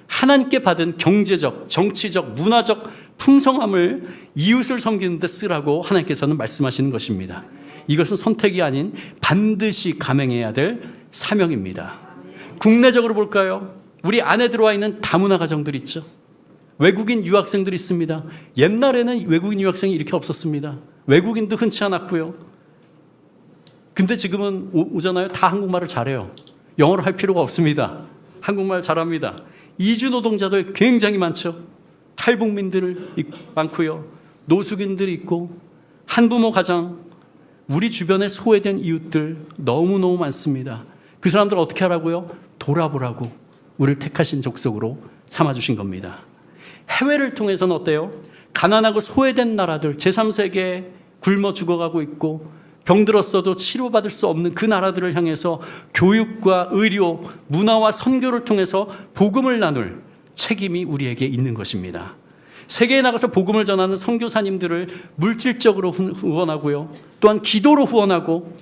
하나님께 받은 경제적, 정치적, 문화적 풍성함을 이웃을 섬기는 데 쓰라고 하나님께서는 말씀하시는 것입니다. 이것은 선택이 아닌 반드시 감행해야 될 사명입니다. 국내적으로 볼까요? 우리 안에 들어와 있는 다문화 가정들 있죠. 외국인 유학생들이 있습니다. 옛날에는 외국인 유학생이 이렇게 없었습니다. 외국인도 흔치 않았고요. 근데 지금은 오잖아요. 다 한국말을 잘해요. 영어를 할 필요가 없습니다. 한국말 잘합니다. 이주 노동자들 굉장히 많죠. 탈북민들 많고요. 노숙인들이 있고, 한부모 가정, 우리 주변에 소외된 이웃들 너무너무 많습니다. 그 사람들 어떻게 하라고요? 돌아보라고 우리를 택하신 족속으로 삼아주신 겁니다. 해외를 통해서는 어때요? 가난하고 소외된 나라들, 제3세계에 굶어 죽어가고 있고 병들었어도 치료받을 수 없는 그 나라들을 향해서 교육과 의료, 문화와 선교를 통해서 복음을 나눌 책임이 우리에게 있는 것입니다. 세계에 나가서 복음을 전하는 선교사님들을 물질적으로 후원하고요. 또한 기도로 후원하고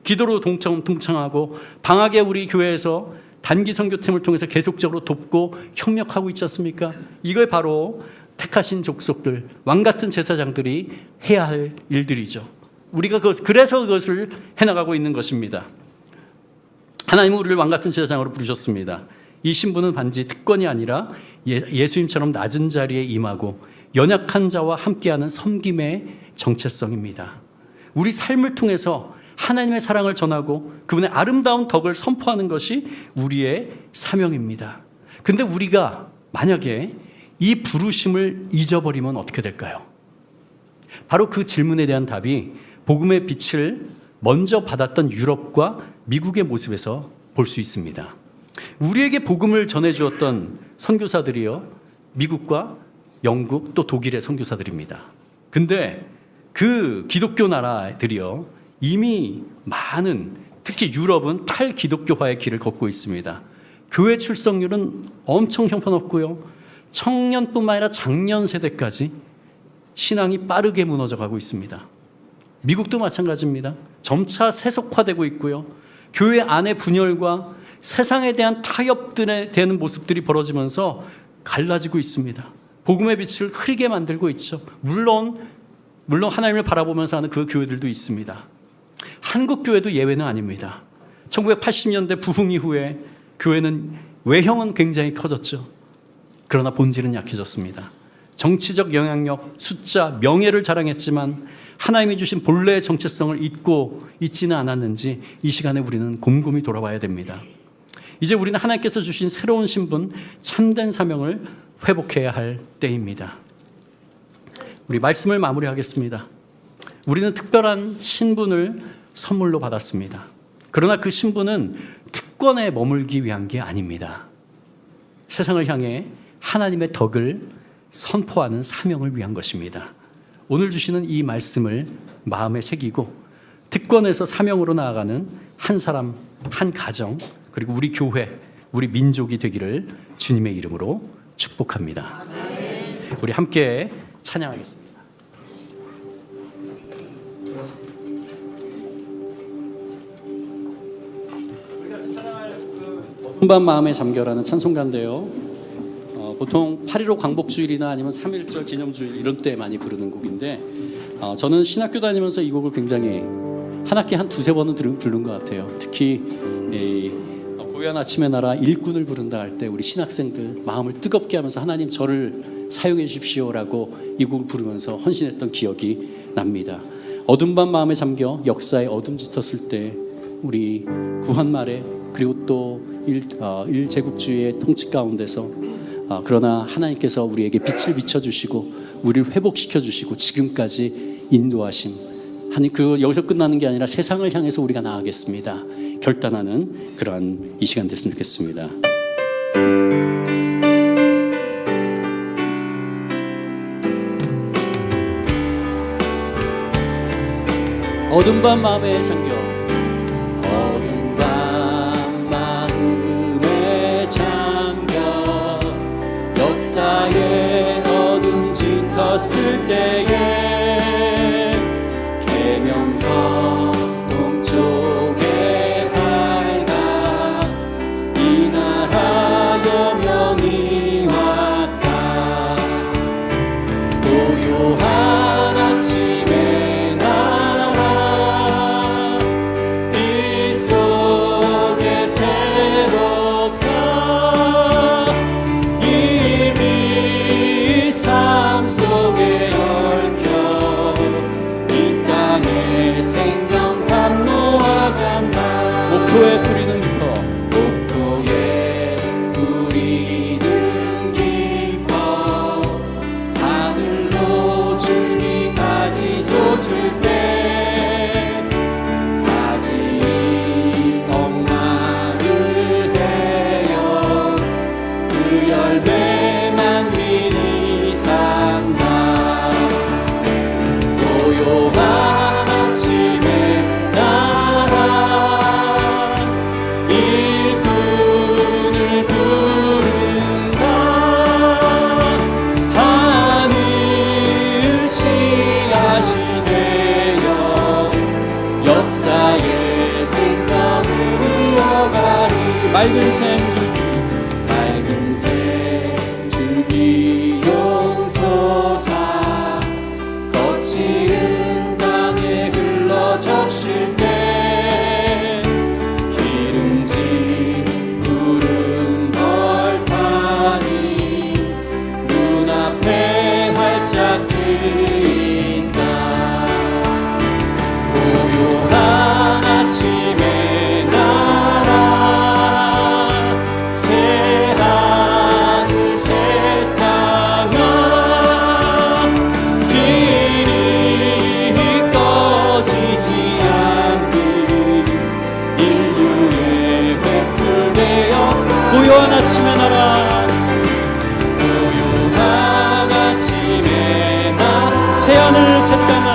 기도로 동참하고 방학에 우리 교회에서 단기 선교팀을 통해서 계속적으로 돕고 협력하고 있지 않습니까? 이걸 바로 택하신 족속들, 왕같은 제사장들이 해야 할 일들이죠. 우리가 그래서 그것을 해나가고 있는 것입니다. 하나님은 우리를 왕같은 제사장으로 부르셨습니다. 이 신분은 단지 특권이 아니라 예수님처럼 낮은 자리에 임하고 연약한 자와 함께하는 섬김의 정체성입니다. 우리 삶을 통해서 하나님의 사랑을 전하고 그분의 아름다운 덕을 선포하는 것이 우리의 사명입니다. 그런데 우리가 만약에 이 부르심을 잊어버리면 어떻게 될까요? 바로 그 질문에 대한 답이 복음의 빛을 먼저 받았던 유럽과 미국의 모습에서 볼 수 있습니다. 우리에게 복음을 전해주었던 선교사들이요, 미국과 영국 또 독일의 선교사들입니다. 근데 그 기독교 나라들이요, 이미 많은, 특히 유럽은 탈기독교화의 길을 걷고 있습니다. 교회 출석률은 엄청 형편없고요, 청년뿐만 아니라 장년 세대까지 신앙이 빠르게 무너져가고 있습니다. 미국도 마찬가지입니다. 점차 세속화되고 있고요, 교회 안의 분열과 세상에 대한 타협들에 대한 모습들이 벌어지면서 갈라지고 있습니다. 복음의 빛을 흐리게 만들고 있죠. 물론 하나님을 바라보면서 하는 그 교회들도 있습니다. 한국 교회도 예외는 아닙니다. 1980년대 부흥 이후에 교회는 외형은 굉장히 커졌죠. 그러나 본질은 약해졌습니다. 정치적 영향력, 숫자, 명예를 자랑했지만 하나님이 주신 본래의 정체성을 잊고 있지는 않았는지 이 시간에 우리는 곰곰이 돌아봐야 됩니다. 이제 우리는 하나님께서 주신 새로운 신분, 참된 사명을 회복해야 할 때입니다. 우리 말씀을 마무리하겠습니다. 우리는 특별한 신분을 선물로 받았습니다. 그러나 그 신분은 특권에 머물기 위한 게 아닙니다. 세상을 향해 하나님의 덕을 선포하는 사명을 위한 것입니다. 오늘 주시는 이 말씀을 마음에 새기고 특권에서 사명으로 나아가는 한 사람, 한 가정, 그리고 우리 교회, 우리 민족이 되기를 주님의 이름으로 축복합니다. 우리 함께 찬양하겠습니다. 어둠 마음에 잠겨라는 찬송가인데요. 보통 8.15 광복주일이나 아니면 3.1절 기념주일 이런 때 많이 부르는 곡인데 저는 신학교 다니면서 이 곡을 굉장히 한 학기에 한 두세 번은 부른 것 같아요. 특히 고요한 아침의 나라 일꾼을 부른다 할 때 우리 신학생들 마음을 뜨겁게 하면서 하나님 저를 사용해 주십시오라고 이 곡을 부르면서 헌신했던 기억이 납니다. 어둠 밤 마음에 잠겨 역사에 어둠 짙었을 때 우리 구한말에 그리고 또 일제국주의의 통치 가운데서 그러나 하나님께서 우리에게 빛을 비춰주시고 우리를 회복시켜주시고 지금까지 인도하심, 하나님 여기서 끝나는 게 아니라 세상을 향해서 우리가 나아가겠습니다 결단하는 그러한 이 시간 됐으면 좋겠습니다. 어둠 밤 마음에 잠겨 어둠 밤 마음에 잠겨 역사의 어둠 짙었을 때에 계명서 동쪽에 밝아 이 나라 여명이 왔다. 고요한 아침에 나라 빛 속에 새롭다. 이미 삶 속에 얽혀 이 땅에 생명 감로와 간다. 목표에 뿌리는 깊어 목표에 뿌리는 깊어 하늘로 줄기까지 솟을 때 맑은 샘줄기 용서사 거칠은 땅에 흘러 적실 때 기름진 푸른 벌판이 눈앞에 활짝 트인다. 고요한 아침의 나라 새하늘 새 땅아 길이 꺼지지 않는 인류의 횃불되어 고요한 아침의 나라 고요한 아침의 나라 새하늘 새 땅아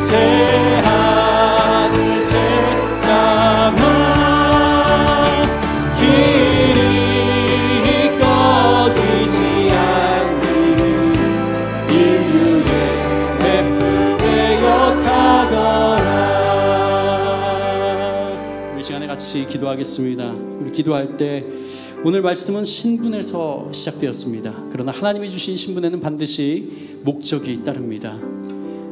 새하늘 새 땅아 길이 꺼지지 않는 인류의 횃불 되어 가거라. 우리 시간에 같이 기도하겠습니다. 우리 기도할 때 오늘 말씀은 신분에서 시작되었습니다. 그러나 하나님이 주신 신분에는 반드시 목적이 따릅니다.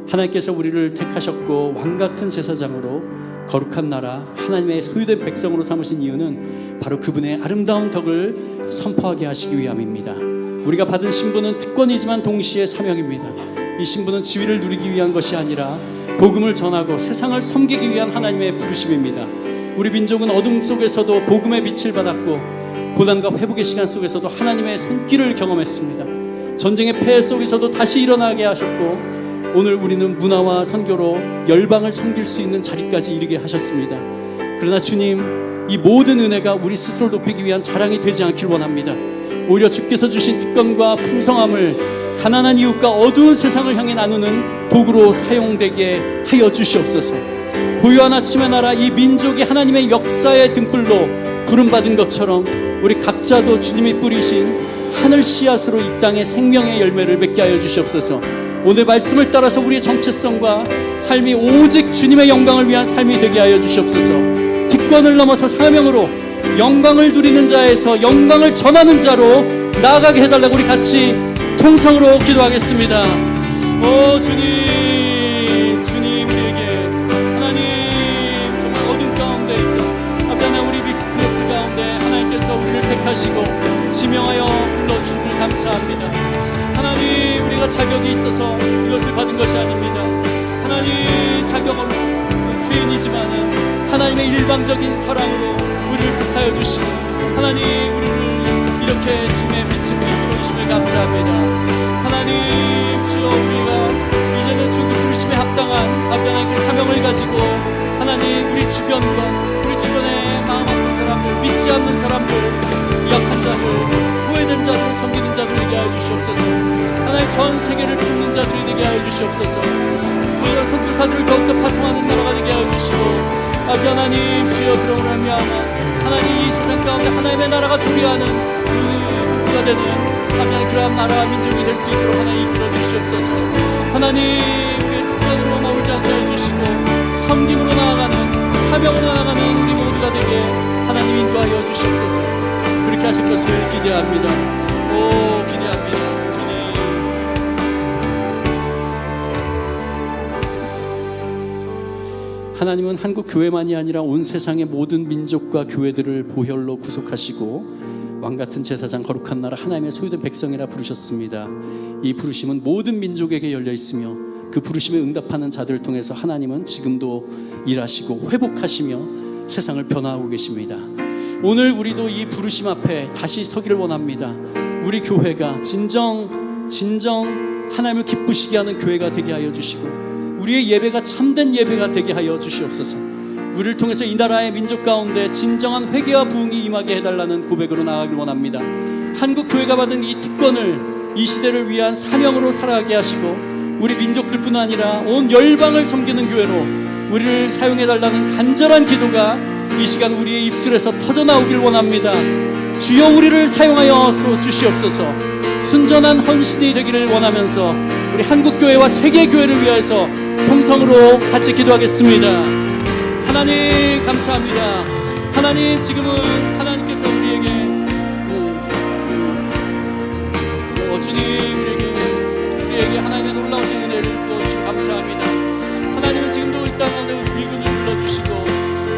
하나님께서 우리를 택하셨고 왕같은 제사장으로 거룩한 나라 하나님의 소유된 백성으로 삼으신 이유는 바로 그분의 아름다운 덕을 선포하게 하시기 위함입니다. 우리가 받은 신분은 특권이지만 동시에 사명입니다. 이 신분은 지위를 누리기 위한 것이 아니라 복음을 전하고 세상을 섬기기 위한 하나님의 부르심입니다. 우리 민족은 어둠 속에서도 복음의 빛을 받았고 고난과 회복의 시간 속에서도 하나님의 손길을 경험했습니다. 전쟁의 폐해 속에서도 다시 일어나게 하셨고 오늘 우리는 문화와 선교로 열방을 섬길 수 있는 자리까지 이르게 하셨습니다. 그러나 주님, 이 모든 은혜가 우리 스스로 높이기 위한 자랑이 되지 않길 원합니다. 오히려 주께서 주신 특권과 풍성함을 가난한 이웃과 어두운 세상을 향해 나누는 도구로 사용되게 하여 주시옵소서. 고요한 아침의 나라 이 민족이 하나님의 역사의 등불로 부름받은 것처럼 우리 각자도 주님이 뿌리신 하늘 씨앗으로 이 땅에 생명의 열매를 맺게 하여 주시옵소서. 오늘 말씀을 따라서 우리의 정체성과 삶이 오직 주님의 영광을 위한 삶이 되게 하여 주시옵소서. 특권을 넘어서 사명으로 영광을 누리는 자에서 영광을 전하는 자로 나아가게 해달라고 우리 같이 통성으로 기도하겠습니다. 오 주님, 주님 우리에게 하나님 정말 어둠 가운데 있던 아버지 우리 리스크 가운데 하나님께서 우리를 택하시고 지명하여 불러주심을 감사합니다. 하나님 우리가 자격이 있어서 이것을 받은 것이 아닙니다. 하나님 자격은 죄인이지만은 하나님의 일방적인 사랑으로 우리를 택하여 주시고 하나님 우리를 이렇게 주님의 빛을 불러주심을 감사합니다. 하나님 주여 우리가 이제는 주님 부르심에 합당한 아버지 하나님 그 사명을 가지고 하나님 우리 주변과 우리 주변의 마음 아픈 사람들 믿지 않는 사람들 약한 자들 소외된 자들을 섬기는 자들이 되게 하여 주시옵소서. 하나님 전 세계를 돕는 자들이 되게 하여 주시옵소서. 부여라 선교사들을 더욱더 파송하는 나라가 되게 하여 주시고 아버지 하나님 주여 그러므로 말미암아 하나님 이 세상 가운데 하나님의 나라가 도래하는 그 국가가 되는 하나님 그러한 나라와 민족이 될 수 있도록 하나님 이끌어 주시옵소서. 하나님 우리의 특권으로 머물지 않게 해주시고 섬김으로 나아가는 사명으로 나아가는 우리 모두가 되게 하나님 인도하여 주시옵소서. 그렇게 하실 것을 기대합니다. 오 기대합니다. 하나님은 한국 교회만이 아니라 온 세상의 모든 민족과 교회들을 보혈로 구속하시고 왕같은 제사장 거룩한 나라 하나님의 소유된 백성이라 부르셨습니다. 이 부르심은 모든 민족에게 열려 있으며 그 부르심에 응답하는 자들을 통해서 하나님은 지금도 일하시고 회복하시며 세상을 변화하고 계십니다. 오늘 우리도 이 부르심 앞에 다시 서기를 원합니다. 우리 교회가 진정 하나님을 기쁘시게 하는 교회가 되게 하여 주시고 우리의 예배가 참된 예배가 되게 하여 주시옵소서. 우리를 통해서 이 나라의 민족 가운데 진정한 회개와 부흥이 임하게 해달라는 고백으로 나아가길 원합니다. 한국 교회가 받은 이 특권을 이 시대를 위한 사명으로 살아가게 하시고 우리 민족들뿐 아니라 온 열방을 섬기는 교회로 우리를 사용해달라는 간절한 기도가 이 시간 우리의 입술에서 터져나오길 원합니다. 주여 우리를 사용하여 주시옵소서. 순전한 헌신이 되기를 원하면서 우리 한국교회와 세계교회를 위해서 통성으로 같이 기도하겠습니다. 하나님 감사합니다. 하나님, 지금은 하나님께서 우리에게 주님 우리에게 하나님의 놀라우신 은혜를 부어주시고 감사합니다. 하나님은 지금도 이 땅 가운데 우리 미군을 불러주시고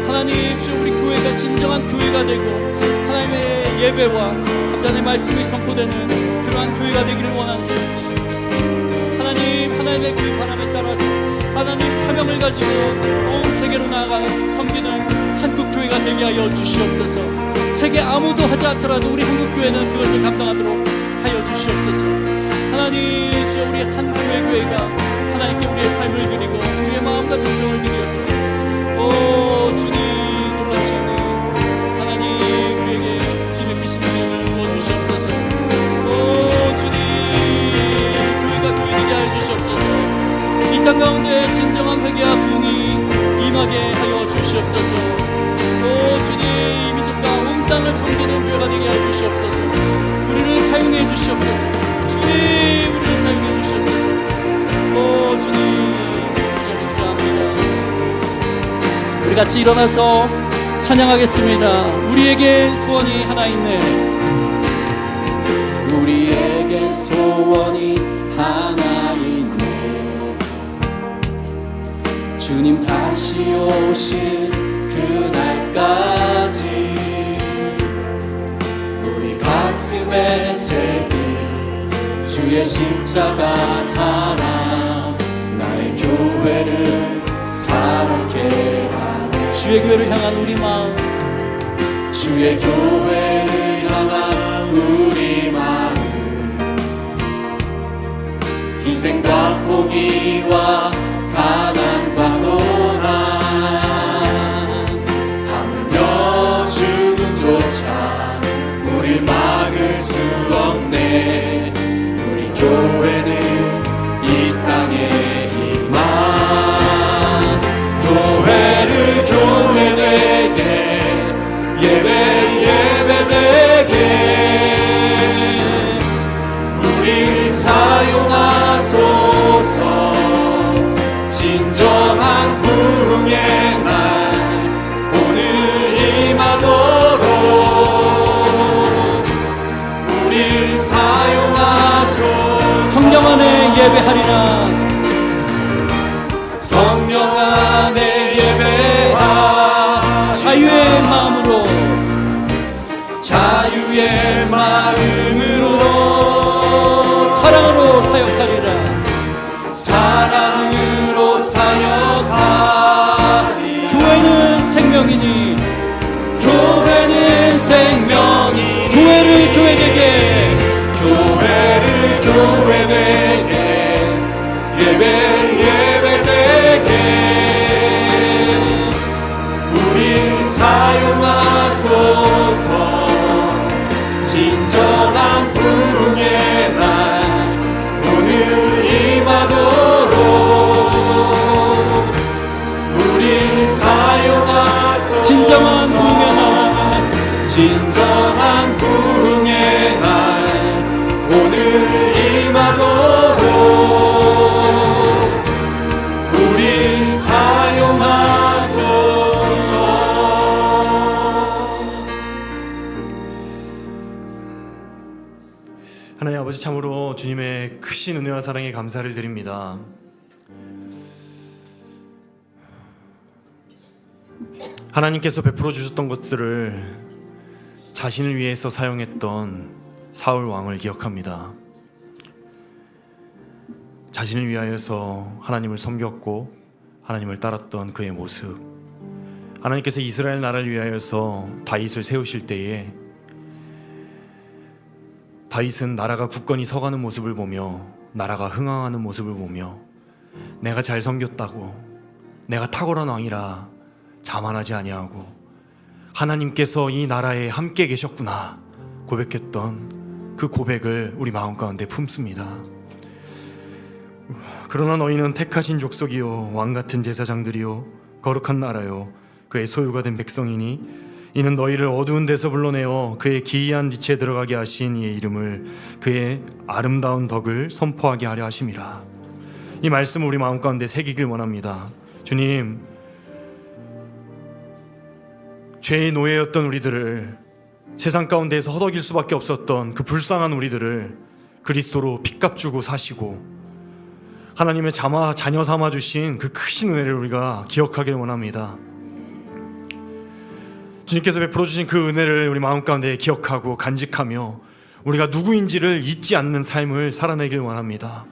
하나님 주 우리 교회가 진정한 교회가 되고 하나님의 예배와 하나님의 말씀이 선포되는 그러한 교회가 되기를 원하는 주님 되시옵소서. 하나님의 그 바람에 따라서 하나님 사명을 가지고 온 세계로 나아가는 섬기는 한국교회가 되게 하여 주시옵소서. 세계 아무도 하지 않더라도 우리 한국교회는 그것을 감당하도록 하여 주시옵소서. 하나님 주 우리 한국교회가 하나님께 우리의 삶을 드리고 우리의 마음과 정성을 드려서 주님 놀라시는 하나님 우리에게 주님의 크신 은혜를 부어주시옵소서. 주님 교회가 교회되게 하여 주시옵소서. 이 땅 가운데 진정한 회개와 부흥이 임하게 하여 주시옵소서. 주님 이 민족과 온 땅을 섬기는 교회가 되게 하여 주시옵소서. 우리를 사용해 주시옵소서. 주님 우리를 사용해 주시옵소서. 주님 감사합니다. 우리 같이 일어나서 찬양하겠습니다. 우리에게 소원이 하나 있네. 우리에게 소원이 하나 있네. 주님 다시 오실 그날까지 우리 가슴에 새긴 주의 십자가 사랑 나의 교회를 사랑케 하네. 주의 교회를 향한 우리 마음, 주의 교회를 향한 우리 마음, 희생과 포기와 가난과 고난 하물며 죽음조차 우릴 막을 수 없네. 우리 교회는 이 땅의 희망, 교회를 교회되게 예배되게 우리를 사용하소서. 진정한 부흥의 날 오늘 임하도록 우리를 사용하소서. 성령 안에 예배하리라. 성령 안에 예배하. 자유의 마음으로 자유의 마음으로 사랑으로 사역하리라. 사랑으로 사역하리. 교회는 생명이니 교회는 생명이 교회를 교회되게 교회를 교회되게 예배되게 우릴 사용하소서. 진정한 부흥의 날 오늘 임하도록 우릴 사용하소서. 진정한 부흥의 날, 진정한 부흥의 날 오늘 임하도록 우릴 사용하소서. 하나님 아버지, 참으로 주님의 크신 은혜와 사랑에 감사를 드립니다. 하나님께서 베풀어 주셨던 것들을 자신을 위해서 사용했던 사울 왕을 기억합니다. 자신을 위하여서 하나님을 섬겼고 하나님을 따랐던 그의 모습, 하나님께서 이스라엘 나라를 위하여서 다윗을 세우실 때에 다윗은 나라가 굳건히 서가는 모습을 보며 나라가 흥황하는 모습을 보며 내가 잘 섬겼다고, 내가 탁월한 왕이라 자만하지 아니하고 하나님께서 이 나라에 함께 계셨구나 고백했던 그 고백을 우리 마음 가운데 품습니다. 그러나 너희는 택하신 족속이요 왕같은 제사장들이요 거룩한 나라요 그의 소유가 된 백성이니 이는 너희를 어두운 데서 불러내어 그의 기이한 빛에 들어가게 하신 이의 이름을, 그의 아름다운 덕을 선포하게 하려 하심이라. 이 말씀을 우리 마음 가운데 새기길 원합니다. 주님 죄의 노예였던 우리들을, 세상 가운데에서 허덕일 수밖에 없었던 그 불쌍한 우리들을 그리스도로 핏값 주고 사시고 하나님의 자녀 삼아 주신 그 크신 은혜를 우리가 기억하길 원합니다. 주님께서 베풀어 주신 그 은혜를 우리 마음 가운데 기억하고 간직하며 우리가 누구인지를 잊지 않는 삶을 살아내길 원합니다.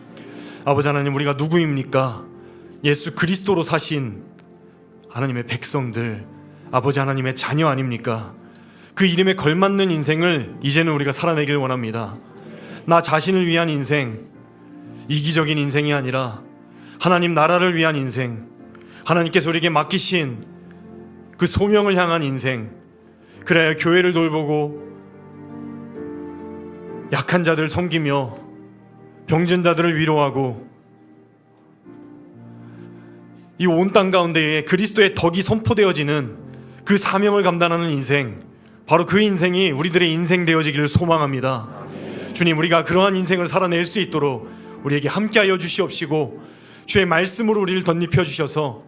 아버지 하나님, 우리가 누구입니까? 예수 그리스도로 사신 하나님의 백성들, 아버지 하나님의 자녀 아닙니까? 그 이름에 걸맞는 인생을 이제는 우리가 살아내길 원합니다. 나 자신을 위한 인생, 이기적인 인생이 아니라 하나님 나라를 위한 인생, 하나님께서 우리에게 맡기신 그 소명을 향한 인생, 그래야 교회를 돌보고 약한 자들을 섬기며 병든 자들을 위로하고 이 온 땅 가운데에 그리스도의 덕이 선포되어지는 그 사명을 감당하는 인생, 바로 그 인생이 우리들의 인생 되어지기를 소망합니다. 주님, 우리가 그러한 인생을 살아낼 수 있도록 우리에게 함께하여 주시옵시고 주의 말씀으로 우리를 덧입혀 주셔서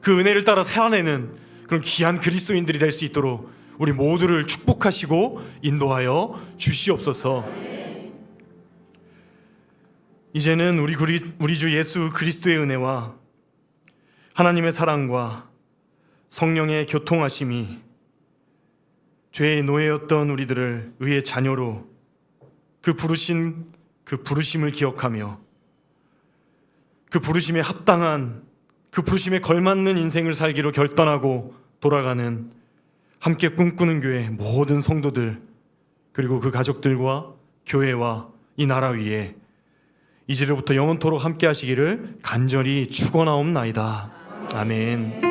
그 은혜를 따라 살아내는 그런 귀한 그리스도인들이 될 수 있도록 우리 모두를 축복하시고 인도하여 주시옵소서. 이제는 우리 주 예수 그리스도의 은혜와 하나님의 사랑과 성령의 교통하심이 죄의 노예였던 우리들을 의의 자녀로 그 부르심을 기억하며 그 부르심에 합당한, 그 부르심에 걸맞는 인생을 살기로 결단하고 돌아가는 함께 꿈꾸는 교회 모든 성도들, 그리고 그 가족들과 교회와 이 나라 위에 이제로부터 영원토록 함께 하시기를 간절히 축원하옵나이다. 아멘.